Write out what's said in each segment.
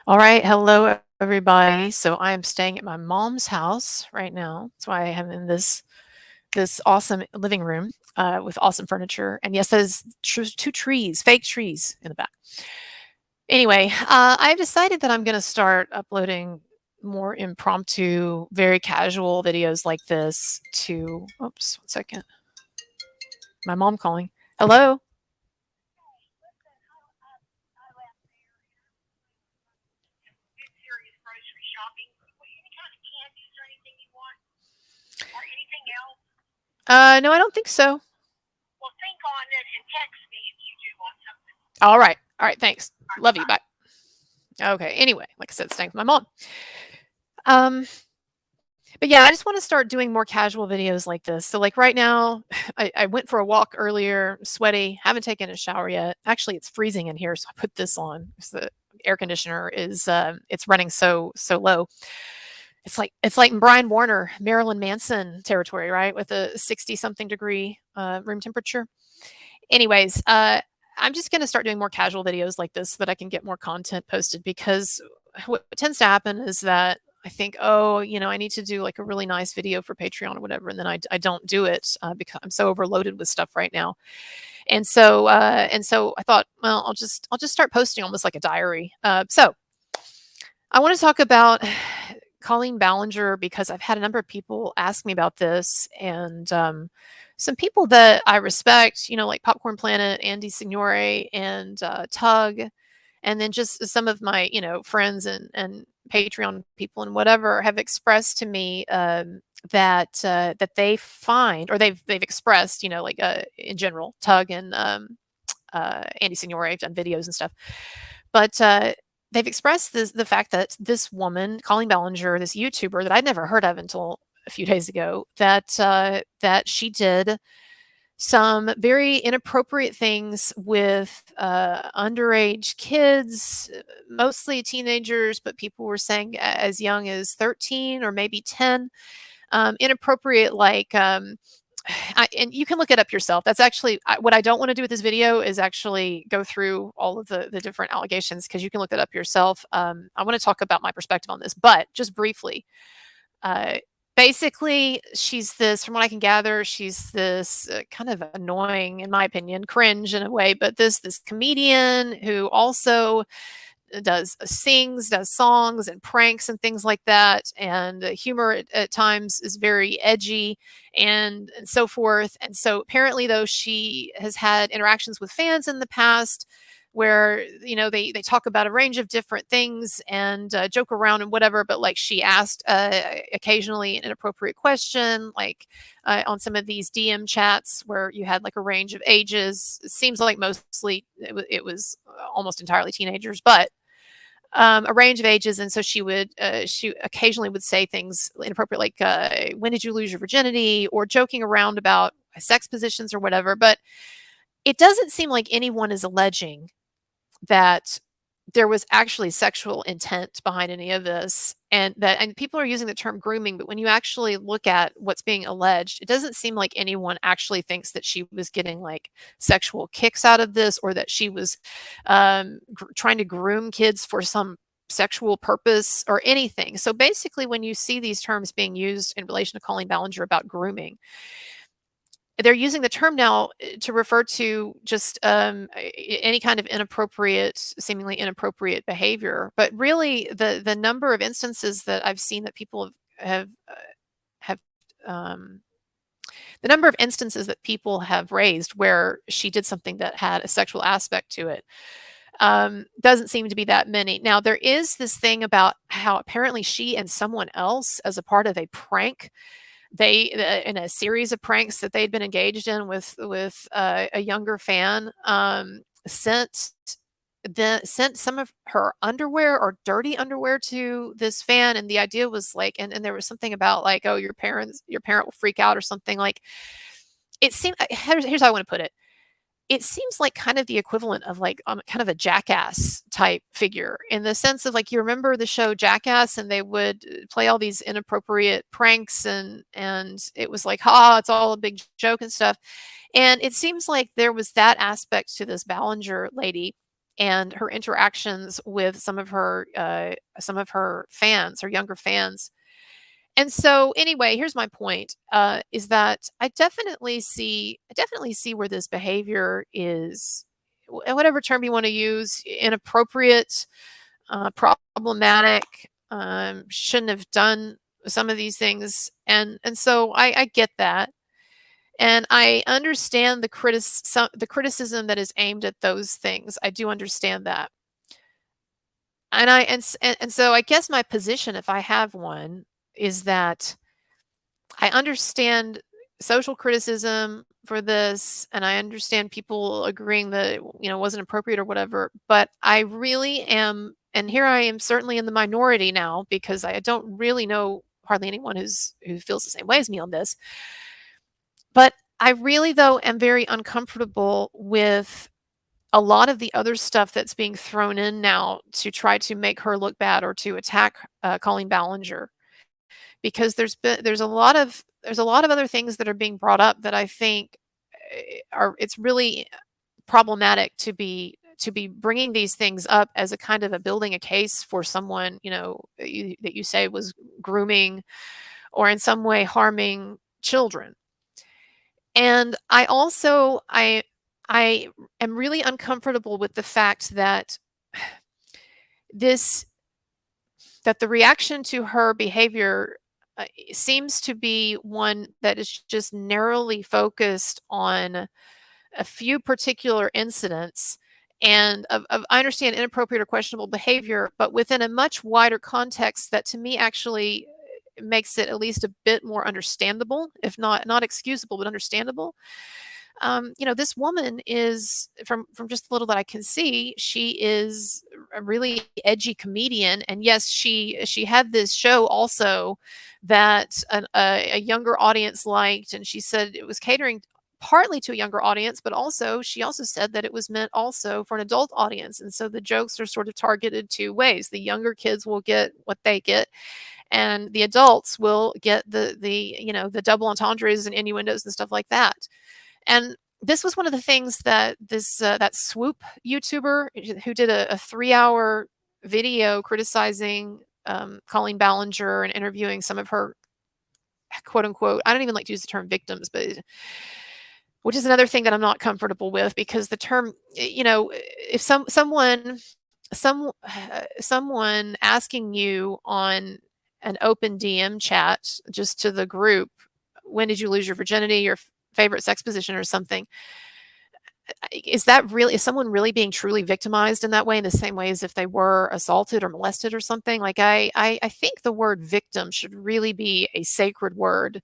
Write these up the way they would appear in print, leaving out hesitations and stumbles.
All right, hello everybody. So I am staying at my mom's house right now. That's why I am in this awesome living room with awesome furniture. And yes, there's two trees, fake trees in the back. Anyway, I've decided that I'm going to start uploading more impromptu, very casual videos like this to. Oops, 1 second. My mom calling. Hello. No, I don't think so. All right. All right. Thanks. Love you. Bye. Okay. Anyway, like I said, staying with my mom. Um, but yeah, I just want to start doing more casual videos like this. So like right now, I went for a walk earlier, sweaty, haven't taken a shower yet. Actually, it's freezing in here, so I put this on because the air conditioner is it's running so low. It's like in Brian Warner, Marilyn Manson territory, right? With a 60 something degree room temperature. Anyways, I'm just going to start doing more casual videos like this so that I can get more content posted because what tends to happen is that I think, oh, I need to do like a really nice video for Patreon or whatever, and then I don't do it because I'm so overloaded with stuff right now. And so I thought, well, I'll just start posting almost like a diary. So I want to talk about Colleen Ballenger because I've had a number of people ask me about this, and some people that I respect, like Popcorn Planet, Andy Signore, and Tug, and then just some of my, friends and Patreon people and whatever have expressed to me that they find, or they've expressed, like in general, Tug and Andy Signore have done videos and stuff, but they've expressed the fact that this woman, Colleen Ballinger, this YouTuber that I'd never heard of until a few days ago, that she did some very inappropriate things with underage kids, mostly teenagers, but people were saying as young as 13 or maybe 10. Inappropriate, like and you can look it up yourself. That's actually what I don't want to do with this video is actually go through all of the different allegations because you can look it up yourself. I want to talk about my perspective on this, but just briefly. Uh, Basically, she's this, from what I can gather, she's this kind of annoying, in my opinion, cringe in a way, but this comedian who also sings, does songs and pranks and things like that, and the humor at times is very edgy and so forth. And so apparently, though, she has had interactions with fans in the past where they talk about a range of different things and joke around and whatever, but like she asked occasionally an inappropriate question, like on some of these DM chats where you had like a range of ages. It seems like mostly it was almost entirely teenagers, but a range of ages. And so she occasionally would say things inappropriate, like, when did you lose your virginity, or joking around about sex positions or whatever. But it doesn't seem like anyone is alleging that there was actually sexual intent behind any of this, and people are using the term grooming, but when you actually look at what's being alleged, it doesn't seem like anyone actually thinks that she was getting like sexual kicks out of this, or that she was trying to groom kids for some sexual purpose or anything. So basically, when you see these terms being used in relation to Colleen Ballinger about grooming, they're using the term now to refer to just any kind of seemingly inappropriate behavior. But really, the number of instances that I've seen that people have um, the number of instances that people have raised where she did something that had a sexual aspect to it doesn't seem to be that many. Now, there is this thing about how apparently she and someone else, as a part of a prank, in a series of pranks that they'd been engaged in with a younger fan, sent some of her underwear or dirty underwear to this fan. And the idea was like, and there was something about like, oh, your parent will freak out or something. Like, it seemed, here's how I want to put it. It seems like kind of the equivalent of like kind of a Jackass type figure, in the sense of, like, you remember the show Jackass, and they would play all these inappropriate pranks, and it was like, ha, it's all a big joke and stuff. And it seems like there was that aspect to this Ballinger lady, and her interactions with some of her fans, her younger fans. And so anyway, here's my point, is that I definitely see where this behavior is, whatever term you want to use, inappropriate, problematic, shouldn't have done some of these things, and so I get that, and I understand the criticism that is aimed at those things. I do understand that, and so I guess my position, if I have one, is that I understand social criticism for this, and I understand people agreeing that it wasn't appropriate or whatever, but I really am, and here I am certainly in the minority now because I don't really know hardly anyone who feels the same way as me on this. But I really, though, am very uncomfortable with a lot of the other stuff that's being thrown in now to try to make her look bad or to attack, Colleen Ballinger, because there's a lot of other things that are being brought up that I think, are it's really problematic to be bringing these things up as a kind of a building a case for someone, that you say was grooming or in some way harming children. And I am really uncomfortable with the fact that this that the reaction to her behavior, seems to be one that is just narrowly focused on a few particular incidents, and I understand inappropriate or questionable behavior, but within a much wider context that to me actually makes it at least a bit more understandable, if not excusable, but understandable. This woman is, from just the little that I can see, she is a really edgy comedian, and yes, she had this show also that a younger audience liked, and she said it was catering partly to a younger audience, but also she also said that it was meant also for an adult audience, and so the jokes are sort of targeted two ways. The younger kids will get what they get, and the adults will get the double entendres and innuendos and stuff like that. And this was one of the things that that Swoop YouTuber who did a 3-hour video criticizing, Colleen Ballinger and interviewing some of her quote unquote, I don't even like to use the term victims, but which is another thing that I'm not comfortable with because the term, if someone asking you on an open DM chat just to the group, when did you lose your virginity, your favorite sex position or something, is someone really being truly victimized in that way, in the same way as if they were assaulted or molested or something? Like I think the word victim should really be a sacred word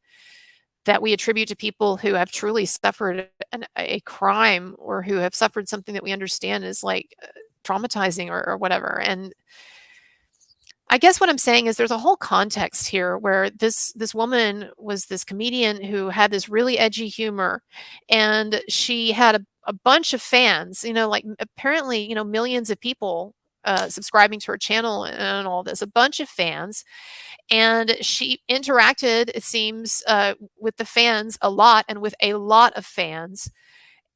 that we attribute to people who have truly suffered a crime or who have suffered something that we understand is like traumatizing or whatever. And I guess what I'm saying is there's a whole context here where this woman was this comedian who had this really edgy humor, and she had a bunch of fans, like apparently, millions of people subscribing to her channel and all this, a bunch of fans, and she interacted, it seems, with the fans a lot and with a lot of fans.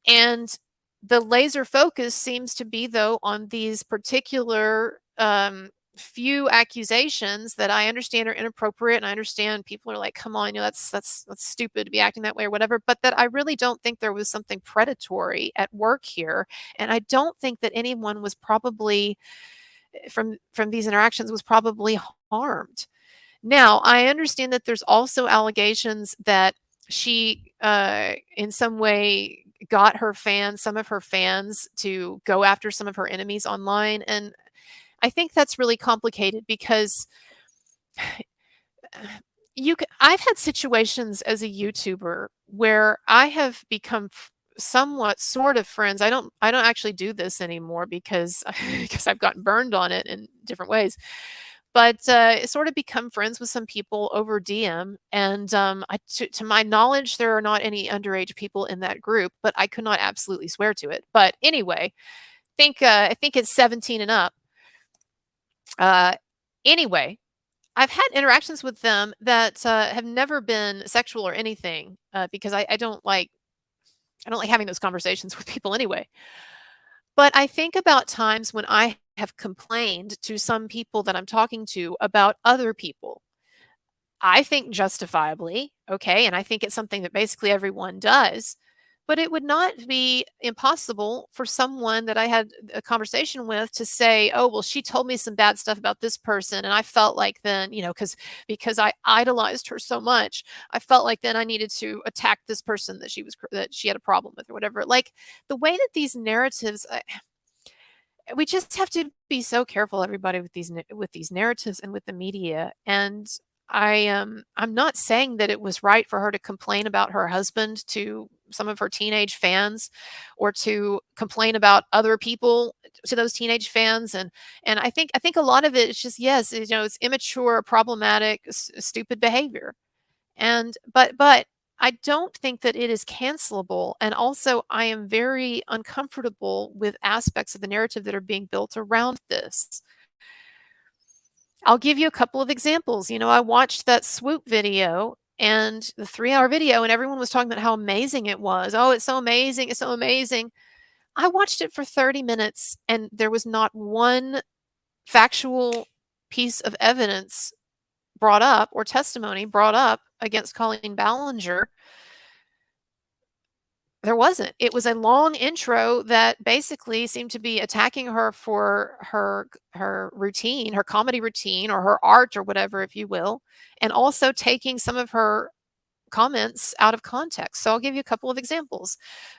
And the laser focus seems to be, though, on these particular few accusations that I understand are inappropriate, and I understand people are like, "Come on, that's stupid to be acting that way or whatever." But that I really don't think there was something predatory at work here, and I don't think that anyone was probably from these interactions was probably harmed. Now, I understand that there's also allegations that she, in some way, got some of her fans to go after some of her enemies online, and I think that's really complicated because I've had situations as a YouTuber where I have become somewhat sort of friends. I don't actually do this anymore because because I've gotten burned on it in different ways. But sort of become friends with some people over DM, and to my knowledge, there are not any underage people in that group, but I could not absolutely swear to it. But anyway, I think it's 17 and up. Uh, anyway, I've had interactions with them that have never been sexual or anything, because I don't like having those conversations with people anyway. But I think about times when I have complained to some people that I'm talking to about other people. I think justifiably, okay, and I think it's something that basically everyone does, but it would not be impossible for someone that I had a conversation with to say, "Oh, well, she told me some bad stuff about this person, and I felt like then, because I idolized her so much, I felt like then I needed to attack this person that she had a problem with or whatever." Like, the way that these narratives we just have to be so careful, everybody, with these narratives and with the media. And I'm not saying that it was right for her to complain about her husband to some of her teenage fans, or to complain about other people to those teenage fans. And I think a lot of it is just, yes, it's immature, problematic, stupid behavior. But I don't think that it is cancelable, and also I am very uncomfortable with aspects of the narrative that are being built around this. I'll give you a couple of examples. I watched that Swoop video, and the 3-hour video, and everyone was talking about how amazing it was. "Oh, it's so amazing, it's so amazing." I watched it for 30 minutes, and there was not one factual piece of evidence brought up, or testimony brought up, against Colleen Ballenger. There wasn't. It was a long intro that basically seemed to be attacking her for her routine, her comedy routine, or her art, or whatever, if you will, and also taking some of her comments out of context. So I'll give you a couple of examples.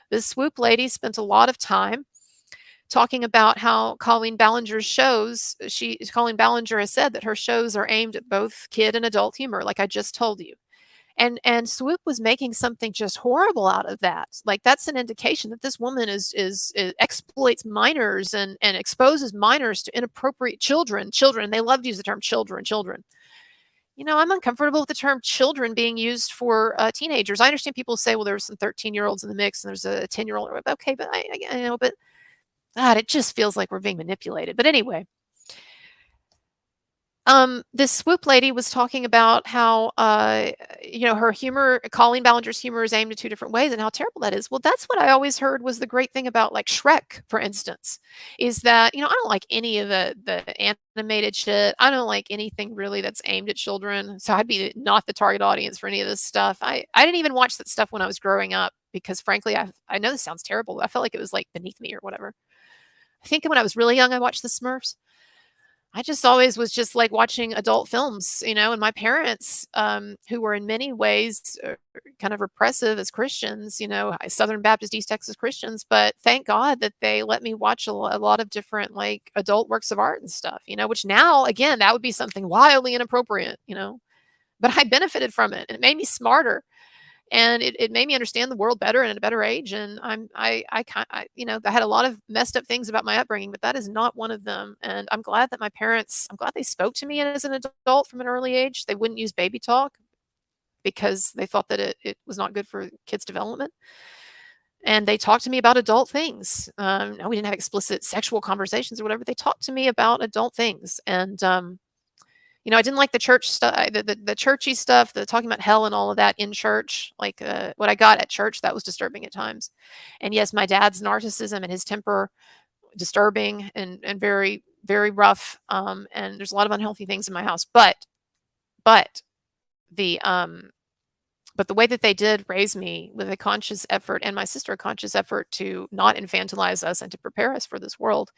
This Swoop lady spent a lot of time talking about how Colleen Ballenger has said that her shows are aimed at both kid and adult humor, like I just told you. And Swoop was making something just horrible out of that. Like, that's an indication that this woman is exploits minors, and exposes minors to inappropriate children. They love to use the term children. I'm uncomfortable with the term children being used for teenagers. I understand people say, well, there's some 13-year-olds in the mix and there's a 10-year-old. Okay, but I know, but God, it just feels like we're being manipulated. But anyway, this Swoop lady was talking about how, her humor, Colleen Ballinger's humor, is aimed in two different ways, and how terrible that is. Well, that's what I always heard was the great thing about, like, Shrek, for instance, is that, I don't like any of the animated shit. I don't like anything really that's aimed at children. So I'd be not the target audience for any of this stuff. I didn't even watch that stuff when I was growing up because, frankly, I know this sounds terrible, but I felt like it was, like, beneath me or whatever. I think when I was really young, I watched the Smurfs. I just always was just like watching adult films, and my parents, who were in many ways kind of repressive as Christians, Southern Baptist, East Texas Christians, but thank God that they let me watch a lot of different, like, adult works of art and stuff, which now, again, that would be something wildly inappropriate. But I benefited from it, and it made me smarter, and it made me understand the world better and at a better age. And I had a lot of messed up things about my upbringing, but that is not one of them. And I'm glad they spoke to me as an adult from an early age. They wouldn't use baby talk because they thought that it was not good for kids' development. And they talked to me about adult things. Now, we didn't have explicit sexual conversations or whatever. They talked to me about adult things. And I didn't like the church stuff, the churchy stuff, the talking about hell and all of that in church. Like, what I got at church, that was disturbing at times. And yes, my dad's narcissism and his temper, disturbing and very, very rough. And there's a lot of unhealthy things in my house. But the but the way that they did raise me with a conscious effort, and my sister a conscious effort, to not infantilize us and to prepare us for this world,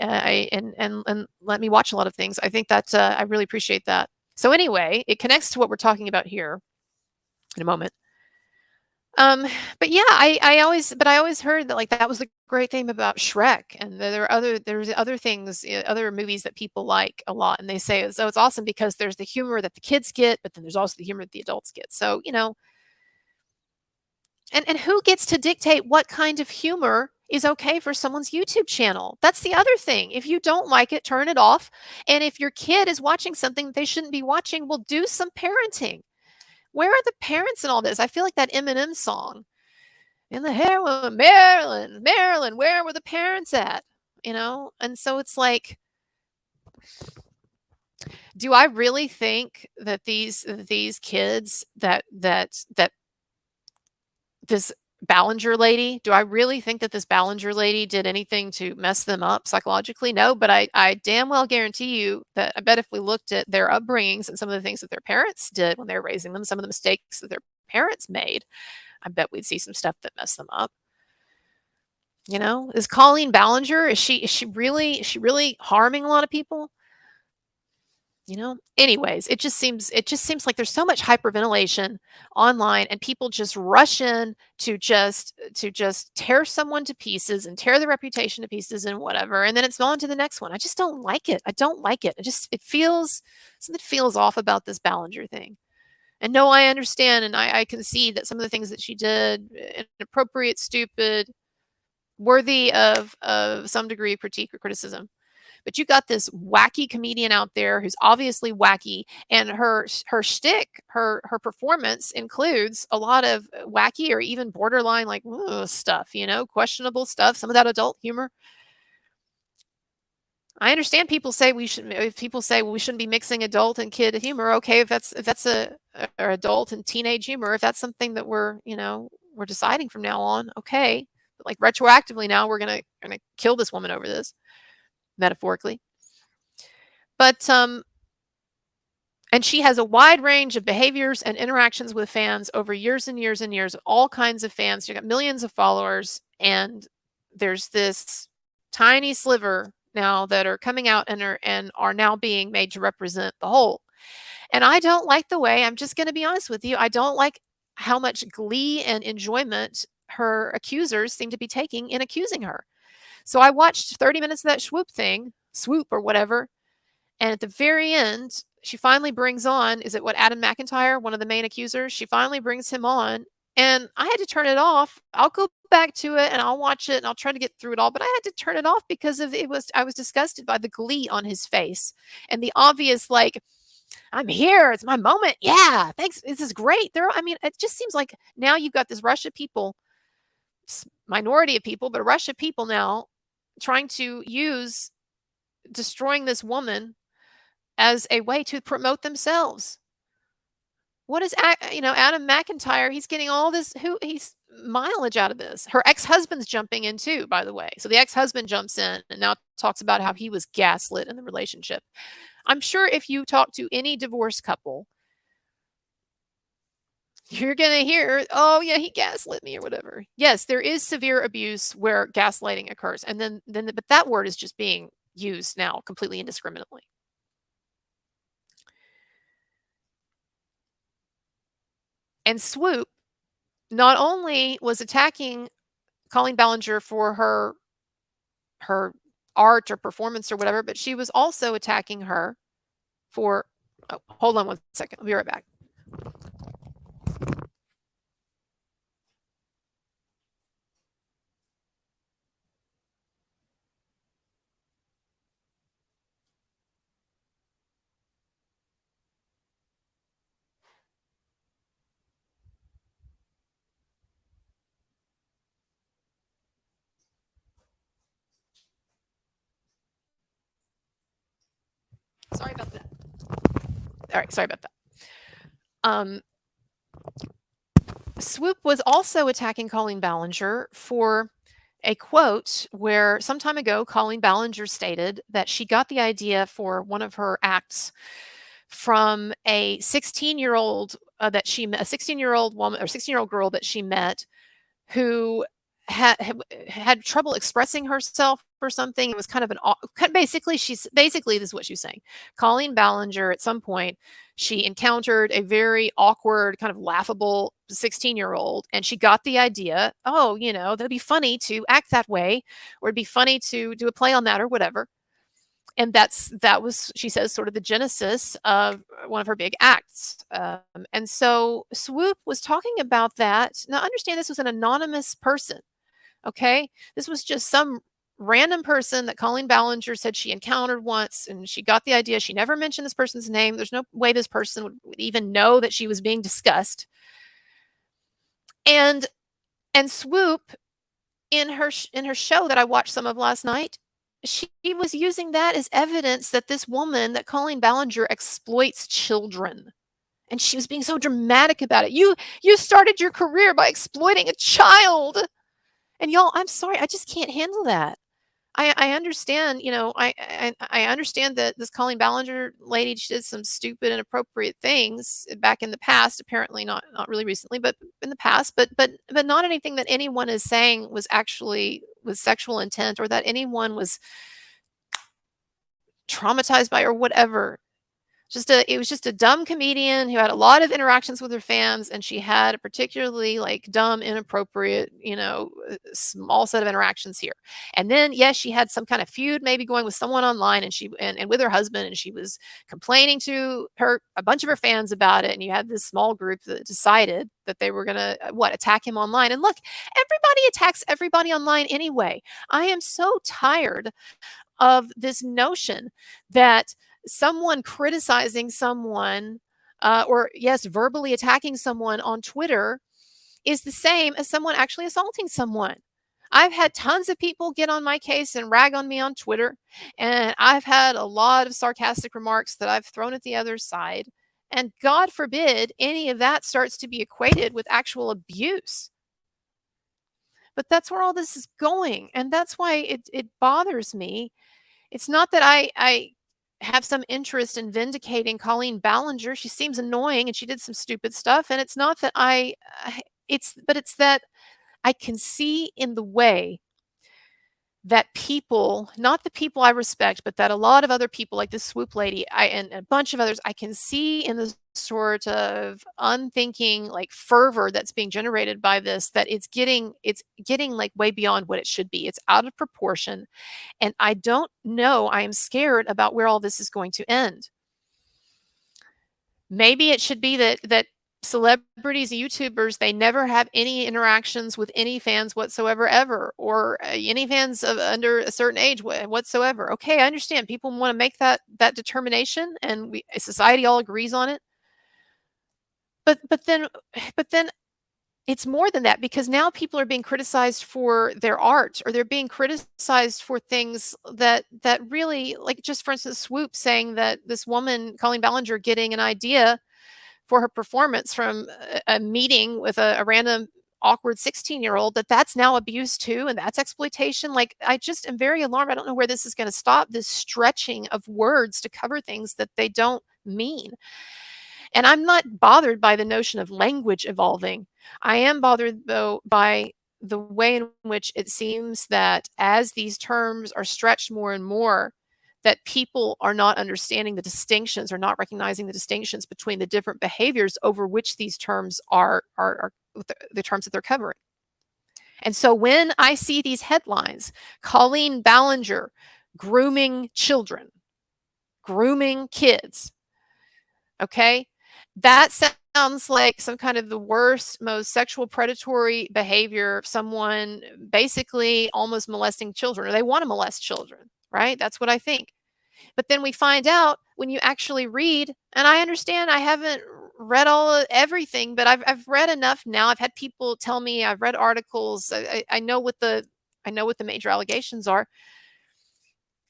and let me watch a lot of things. I think that I really appreciate that. So anyway, it connects to what we're talking about here in a moment. Um, but yeah, I always heard that, like, that was the great thing about Shrek, and there's other things, other movies that people like a lot, and they say, so it's awesome because there's the humor that the kids get, but then there's also the humor that the adults get. So, and who gets to dictate what kind of humor is okay for someone's YouTube channel? That's the other thing. If you don't like it, turn it off. And if your kid is watching something that they shouldn't be watching, well, do some parenting. Where are the parents in all this? I feel like that Eminem song. In the heroin, Maryland, Maryland, where were the parents at? And so it's like, do I really think that these kids, that this Ballenger lady. Do I really think that this Ballenger lady did anything to mess them up psychologically? No, but I damn well guarantee you that I bet if we looked at their upbringings and some of the things that their parents did when they were raising them, some of the mistakes that their parents made, I bet we'd see some stuff that messed them up. You know, is Colleen Ballenger, is she really harming a lot of people? You know? Anyways, it just seems like there's so much hyperventilation online and people just rush in to just tear someone to pieces and tear their reputation to pieces and whatever, and then it's on to the next one. I just don't like it. I don't like it. It feels something feels off about this Ballinger thing. And no, I understand and I can see that some of the things that she did, inappropriate, stupid, worthy of some degree of critique or criticism. But you got this wacky comedian out there who's obviously wacky, and her shtick, her performance includes a lot of wacky or even borderline like stuff, questionable stuff. Some of that adult humor. I understand people say we should. If people say, well, we shouldn't be mixing adult and kid humor. Okay, if that's a or adult and teenage humor, if that's something that we're deciding from now on, okay. But like retroactively now, we're gonna kill this woman over this, metaphorically. But and she has a wide range of behaviors and interactions with fans over years and years and years, all kinds of fans. She got millions of followers, and there's this tiny sliver now that are coming out and are now being made to represent the whole. And I don't like the way, I'm just going to be honest with you, I don't like how much glee and enjoyment her accusers seem to be taking in accusing her. So I watched 30 minutes of that swoop or whatever, and at the very end, she finally brings on, is it what, Adam McIntyre, one of the main accusers? She finally brings him on, and I had to turn it off. I'll go back to it and I'll watch it and I'll try to get through it all, but I had to turn it off because of it was I was disgusted by the glee on his face and the obvious like, I'm here, it's my moment. Yeah, thanks. This is great. It just seems like now you've got this rush of people, minority of people, but a rush of people now trying to use destroying this woman as a way to promote themselves. What is Adam McIntyre? He's getting all this who he's mileage out of this. Her ex-husband's jumping in too, by the way. So the ex-husband jumps in and now talks about how he was gaslit in the relationship. I'm sure if you talk to any divorced couple, you're going to hear, "Oh yeah, he gaslit me," or whatever. Yes, there is severe abuse where gaslighting occurs. And then but that word is just being used now completely indiscriminately. And Swoop not only was attacking Colleen Ballinger for her art or performance or whatever, but she was also attacking her for oh, hold on one second. I'll be right back. Sorry about that. All right, sorry about that. Um, Swoop was also attacking Colleen Ballinger for a quote where some time ago Colleen Ballinger stated that she got the idea for one of her acts from a 16-year-old that she met, a 16-year-old woman or 16-year-old girl that she met who had trouble expressing herself or something. It was kind of basically this is what she's saying. Colleen Ballinger at some point she encountered a very awkward, kind of laughable 16-year-old, and she got the idea, oh, that'd be funny to act that way, or it'd be funny to do a play on that or whatever. And that was, she says, sort of the genesis of one of her big acts. And so Swoop was talking about that. Now, understand this was an anonymous person. Okay, this was just some random person that Colleen Ballinger said she encountered once, and she got the idea. She never mentioned this person's name. There's no way this person would even know that she was being discussed. And Swoop in her show that I watched some of last night, she was using that as evidence that this woman, that Colleen Ballinger exploits children. And she was being so dramatic about it. You started your career by exploiting a child. And y'all, I'm sorry, I just can't handle that. I understand, I understand that this Colleen Ballenger lady, she did some stupid, inappropriate things back in the past, apparently not really recently, but in the past, but not anything that anyone is saying was actually with sexual intent or that anyone was traumatized by or whatever. It was just a dumb comedian who had a lot of interactions with her fans, and she had a particularly, like, dumb, inappropriate, small set of interactions here. And then, yes, she had some kind of feud maybe going with someone online, and and with her husband, and she was complaining to a bunch of her fans about it, and you had this small group that decided that they were gonna, attack him online. And look, everybody attacks everybody online anyway. I am so tired of this notion that someone criticizing someone, or yes, verbally attacking someone on Twitter is the same as someone actually assaulting someone. I've had tons of people get on my case and rag on me on Twitter, and I've had a lot of sarcastic remarks that I've thrown at the other side. And God forbid any of that starts to be equated with actual abuse. But that's where all this is going. And that's why it bothers me. It's not that I have some interest in vindicating Colleen Ballenger. She seems annoying and she did some stupid stuff. And it's not that it's that I can see in the way that people, not the people I respect, but that a lot of other people like this swoop lady, and a bunch of others, I can see in the sort of unthinking, like, fervor that's being generated by this, that it's getting like way beyond what it should be. It's out of proportion. And I don't know, I am scared about where all this is going to end. Maybe it should be that celebrities and YouTubers, they never have any interactions with any fans whatsoever, ever, or any fans of under a certain age whatsoever. Okay, I understand people want to make that determination, and society all agrees on it. But then but then it's more than that, because now people are being criticized for their art, or they're being criticized for things that really, like, just for instance, Swoop saying that this woman, Colleen Ballinger, getting an idea for her performance from a meeting with a random awkward 16-year-old, that's now abuse too, and that's exploitation. Like, I just am very alarmed. I don't know where this is going to stop, this stretching of words to cover things that they don't mean. And I'm not bothered by the notion of language evolving. I am bothered, though, by the way in which it seems that as these terms are stretched more and more, that people are not understanding the distinctions, or not recognizing the distinctions between the different behaviors over which these terms are the terms that they're covering. And so when I see these headlines, Colleen Ballinger grooming children, grooming kids, okay? That sounds like some kind of the worst, most sexual predatory behavior of someone basically almost molesting children, or they want to molest children, right? That's what I think. But then we find out when you actually read, and I understand I haven't read everything, but I've read enough now. I've had people tell me, I've read articles. I know what the major allegations are.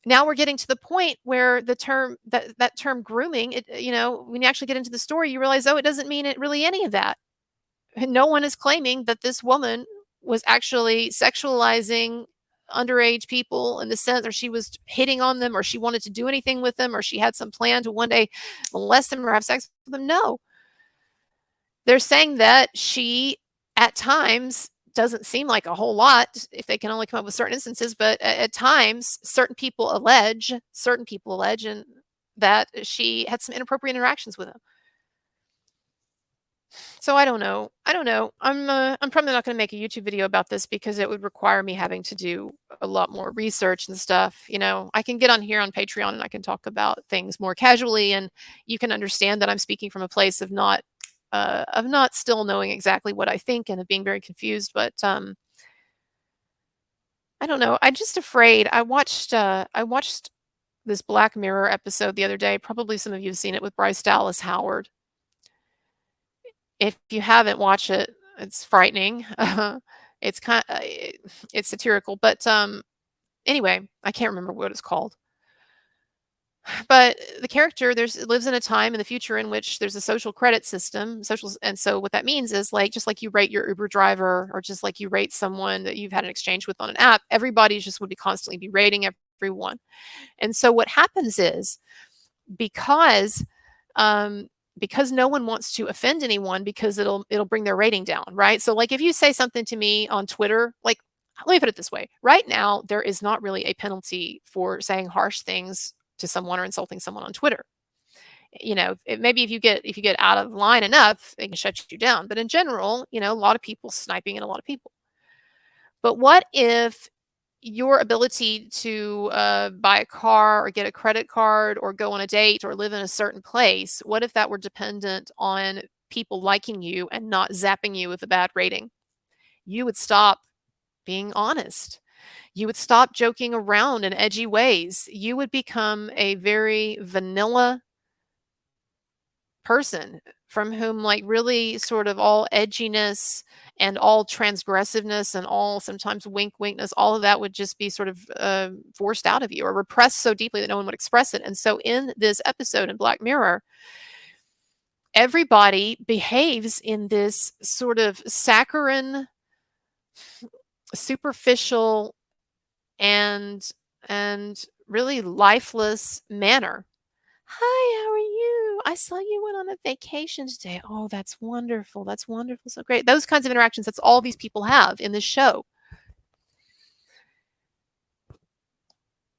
Now we're getting to the point where that term grooming, when you actually get into the story, you realize, oh, it doesn't mean it really any of that. And no one is claiming that this woman was actually sexualizing underage people in the sense, or she was hitting on them, or she wanted to do anything with them, or she had some plan to one day molest them or have sex with them. No. They're saying that she, at times, doesn't seem like a whole lot if they can only come up with certain instances, but at times, certain people allege, and that she had some inappropriate interactions with him. So I don't know. I don't know. I'm probably not going to make a YouTube video about this, because it would require me having to do a lot more research and stuff. I can get on here on Patreon and I can talk about things more casually, and you can understand that I'm speaking from a place of not still knowing exactly what I think, and of being very confused. But I don't know. I'm just afraid. I watched this Black Mirror episode the other day. Probably some of you have seen it, with Bryce Dallas Howard. If you haven't watched it, it's frightening. It's it's satirical, but anyway, I can't remember what it's called. but the character lives in a time in the future in which there's a social credit system, and so what that means is, like, just like you rate your Uber driver, or just like you rate someone that you've had an exchange with on an app, everybody just would be constantly be rating everyone. And so what happens is, because um, because no one wants to offend anyone, because it'll bring their rating down, right? So, like, if you say something to me on Twitter, like, let me put it this way: right now, there is not really a penalty for saying harsh things to someone or insulting someone on Twitter. Maybe if you get out of line enough, they can shut you down. But in general, a lot of people sniping at a lot of people. But what if your ability to buy a car or get a credit card or go on a date or live in a certain place, what if that were dependent on people liking you and not zapping you with a bad rating? You would stop being honest. You would stop joking around in edgy ways. You would become a very vanilla person, from whom, like, really sort of all edginess and all transgressiveness and all sometimes wink winkness, all of that would just be sort of forced out of you, or repressed so deeply that no one would express it. And so in this episode in Black Mirror, everybody behaves in this sort of saccharine, superficial, and really lifeless manner. "Hi, how are you? I saw you went on a vacation today. Oh, that's wonderful. That's wonderful. So great." Those kinds of interactions, that's all these people have in this show.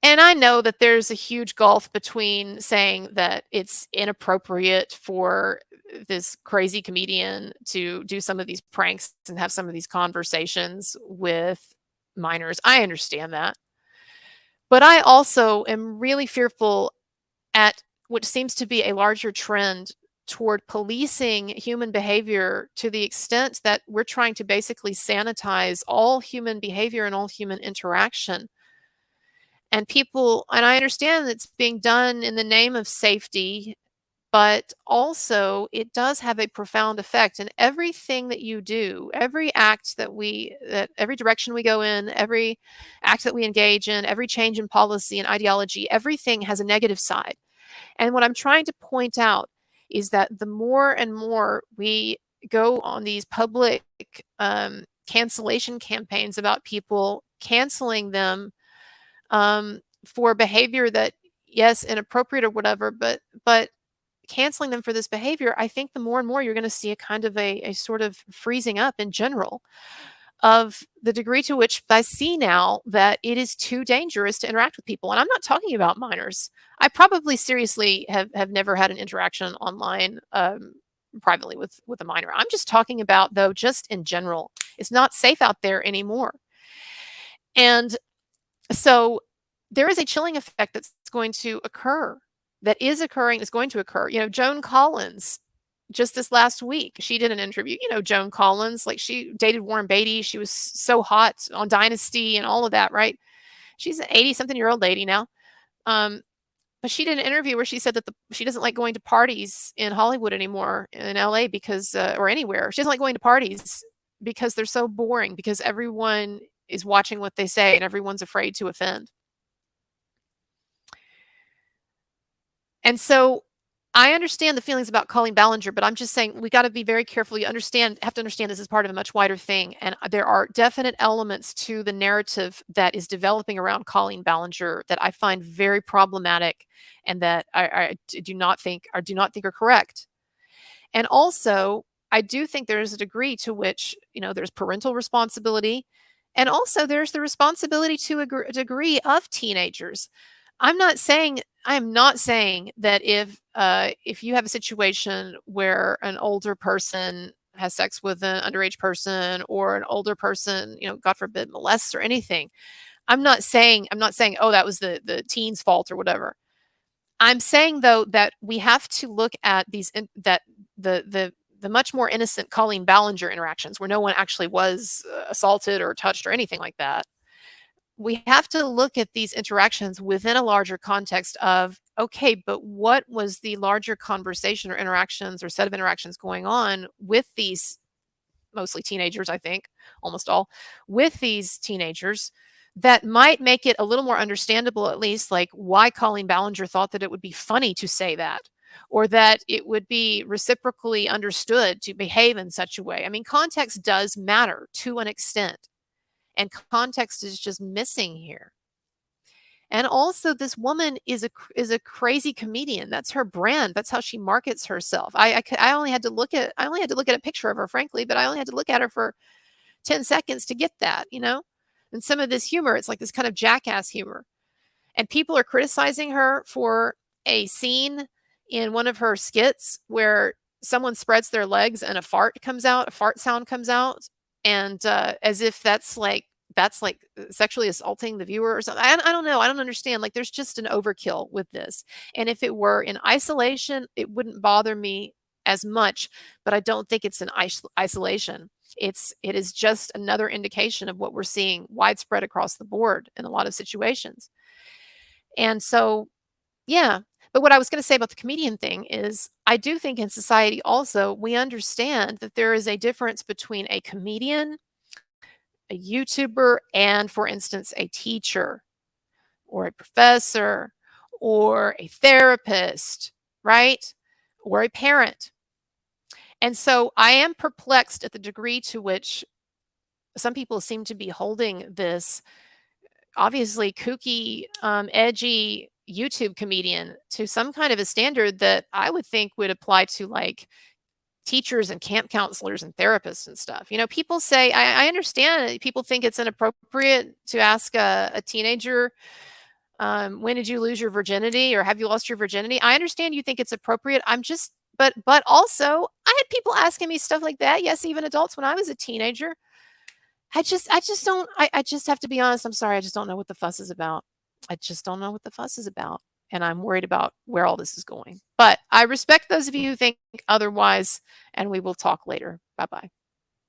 And I know that there's a huge gulf between saying that it's inappropriate for this crazy comedian to do some of these pranks and have some of these conversations with minors. I understand that. But I also am really fearful at what seems to be a larger trend toward policing human behavior, to the extent that we're trying to basically sanitize all human behavior and all human interaction. And I understand it's being done in the name of safety, but also it does have a profound effect. And everything that you do, every act that every direction we go in, every act that we engage in, every change in policy and ideology, everything has a negative side. And what I'm trying to point out is that the more and more we go on these public cancellation campaigns about people, canceling them for behavior that, yes, inappropriate or whatever, but canceling them for this behavior, I think the more and more you're going to see a kind of a sort of freezing up in general of the degree to which I see now that it is too dangerous to interact with people. And I'm not talking about minors. I probably seriously have never had an interaction online privately with a minor. I'm just talking about, though, just in general. It's not safe out there anymore. And so there is a chilling effect that's going to occur, that is occurring, is going to occur. Joan Collins, just this last week, she did an interview. Joan Collins, like, she dated Warren Beatty. She was so hot on Dynasty and all of that, right? She's an 80-something-year-old lady now. But she did an interview where she said that she doesn't like going to parties in Hollywood anymore, in LA, because, or anywhere. She doesn't like going to parties because they're so boring, because everyone is watching what they say and everyone's afraid to offend. And so I understand the feelings about Colleen Ballenger, but I'm just saying we got to be very careful. You have to understand this is part of a much wider thing. And there are definite elements to the narrative that is developing around Colleen Ballenger that I find very problematic, and that I do not think are correct. And also, I do think there is a degree to which, there's parental responsibility, and also there's the responsibility to a degree of teenagers. I am not saying that if you have a situation where an older person has sex with an underage person, or an older person, God forbid, molests or anything. I'm not saying, oh, that was the teen's fault or whatever. I'm saying, though, that we have to look at the much more innocent Colleen Ballenger interactions, where no one actually was assaulted or touched or anything like that. We have to look at these interactions within a larger context of, okay, but what was the larger conversation or interactions or set of interactions going on with these mostly teenagers, I think, almost all, with these teenagers, that might make it a little more understandable, at least, like why Colleen Ballenger thought that it would be funny to say that, or that it would be reciprocally understood to behave in such a way. I mean, context does matter to an extent, and context is just missing here. And also, this woman is a crazy comedian. That's her brand. That's how she markets herself. I only had to look at a picture of her, frankly, but I only had to look at her for 10 seconds to get that, you know? And some of this humor, it's like this kind of jackass humor. And people are criticizing her for a scene in one of her skits where someone spreads their legs and a fart sound comes out, and as if that's like sexually assaulting the viewer or something. I don't know. I don't understand. Like, there's just an overkill with this. And if it were in isolation, it wouldn't bother me as much, but I don't think it's in isolation. It is just another indication of what we're seeing widespread across the board in a lot of situations. And so, yeah. But what I was going to say about the comedian thing is I do think in society also we understand that there is a difference between a comedian, a YouTuber, and, for instance, a teacher or a professor or a therapist, right? Or a parent. And so I am perplexed at the degree to which some people seem to be holding this obviously kooky, edgy YouTube comedian to some kind of a standard that I would think would apply to, like, teachers and camp counselors and therapists and stuff. You know, people say, I understand that people think it's inappropriate to ask a teenager, when did you lose your virginity or have you lost your virginity? I understand you think it's appropriate. But also, I had people asking me stuff like that. Yes, even adults when I was a teenager. I just don't I just have to be honest, I'm sorry, I just don't know what the fuss is about. I just don't know what the fuss is about, and I'm worried about where all this is going. But I respect those of you who think otherwise, and we will talk later. Bye-bye.